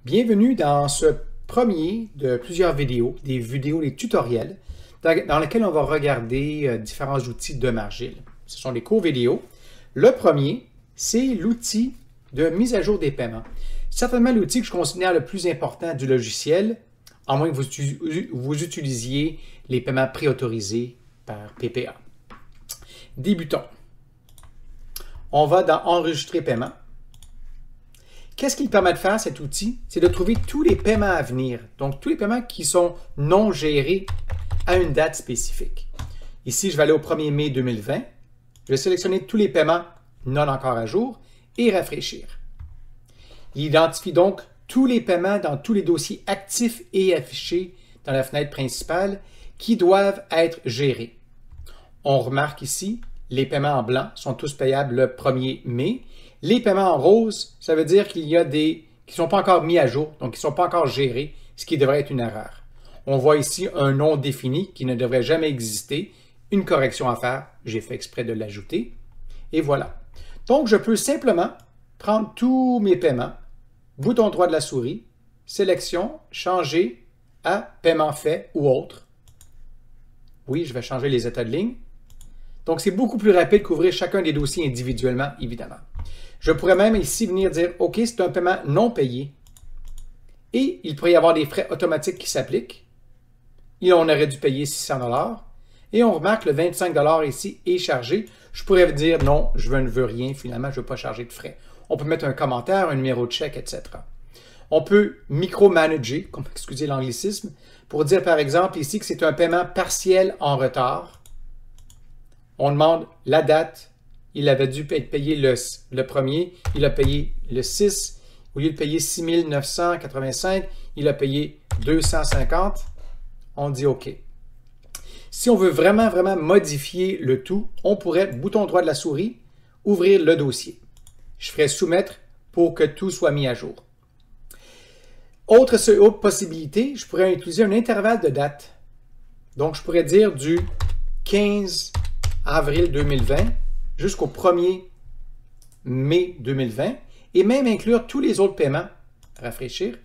Bienvenue dans ce premier de plusieurs vidéos, des tutoriels, dans lesquels on va regarder différents outils de Margil. Ce sont des courts vidéos. Le premier, c'est l'outil de mise à jour des paiements. Certainement l'outil que je considère le plus important du logiciel, à moins que vous utilisiez les paiements préautorisés par PPA. Débutons. On va dans Enregistrer paiement. Qu'est-ce qu'il permet de faire, cet outil? C'est de trouver tous les paiements à venir, donc tous les paiements qui sont non gérés à une date spécifique. Ici, je vais aller au 1er mai 2020. Je vais sélectionner tous les paiements non encore à jour et rafraîchir. Il identifie donc tous les paiements dans tous les dossiers actifs et affichés dans la fenêtre principale qui doivent être gérés. On remarque ici, les paiements en blanc sont tous payables le 1er mai. Les paiements en rose, ça veut dire qu'il y a des qui ne sont pas encore mis à jour, donc qui ne sont pas encore gérés, ce qui devrait être une erreur. On voit ici un nom défini qui ne devrait jamais exister, une correction à faire, j'ai fait exprès de l'ajouter, et voilà. Donc, je peux simplement prendre tous mes paiements, bouton droit de la souris, sélection, changer à paiement fait ou autre. Oui, je vais changer les états de ligne. Donc, c'est beaucoup plus rapide qu'ouvrir chacun des dossiers individuellement, évidemment. Je pourrais même ici venir dire « OK, c'est un paiement non payé » et il pourrait y avoir des frais automatiques qui s'appliquent. Et on aurait dû payer 600 $ et on remarque le 25 $ ici est chargé. Je pourrais dire « Non, je ne veux rien, finalement, je ne veux pas charger de frais. » On peut mettre un commentaire, un numéro de chèque, etc. On peut micromanager, excusez l'anglicisme, pour dire par exemple ici que c'est un paiement partiel en retard. On demande la date. Il avait dû être payé le 1er, il a payé le 6. Au lieu de payer 6 985, il a payé 250. On dit OK. Si on veut vraiment modifier le tout, on pourrait, bouton droit de la souris, ouvrir le dossier. Je ferai soumettre pour que tout soit mis à jour. Autre possibilité, je pourrais utiliser un intervalle de date. Donc, je pourrais dire du 15 avril 2020 jusqu'au 1er mai 2020 et même inclure tous les autres paiements, rafraîchir,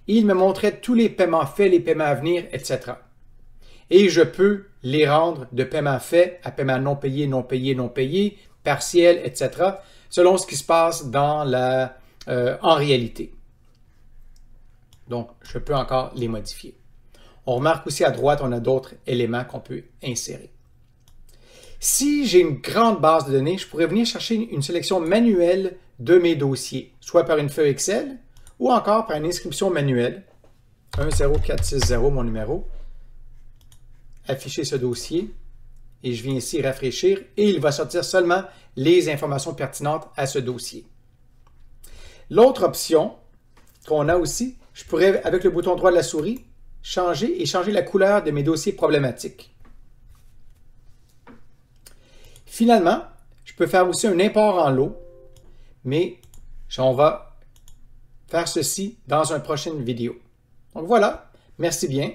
et il me montrait tous les paiements faits, les paiements à venir, etc. Et je peux les rendre de paiements faits à paiements non payés, non payés, non payés, partiels, etc., selon ce qui se passe dans en réalité. Donc, je peux encore les modifier. On remarque aussi à droite, on a d'autres éléments qu'on peut insérer. Si j'ai une grande base de données, je pourrais venir chercher une sélection manuelle de mes dossiers, soit par une feuille Excel ou encore par une inscription manuelle. 10460, mon numéro. Afficher ce dossier et je viens ici rafraîchir et il va sortir seulement les informations pertinentes à ce dossier. L'autre option qu'on a aussi, je pourrais, avec le bouton droit de la souris, changer la couleur de mes dossiers problématiques. Finalement, je peux faire aussi un import en lot, mais on va faire ceci dans une prochaine vidéo. Donc voilà, merci bien.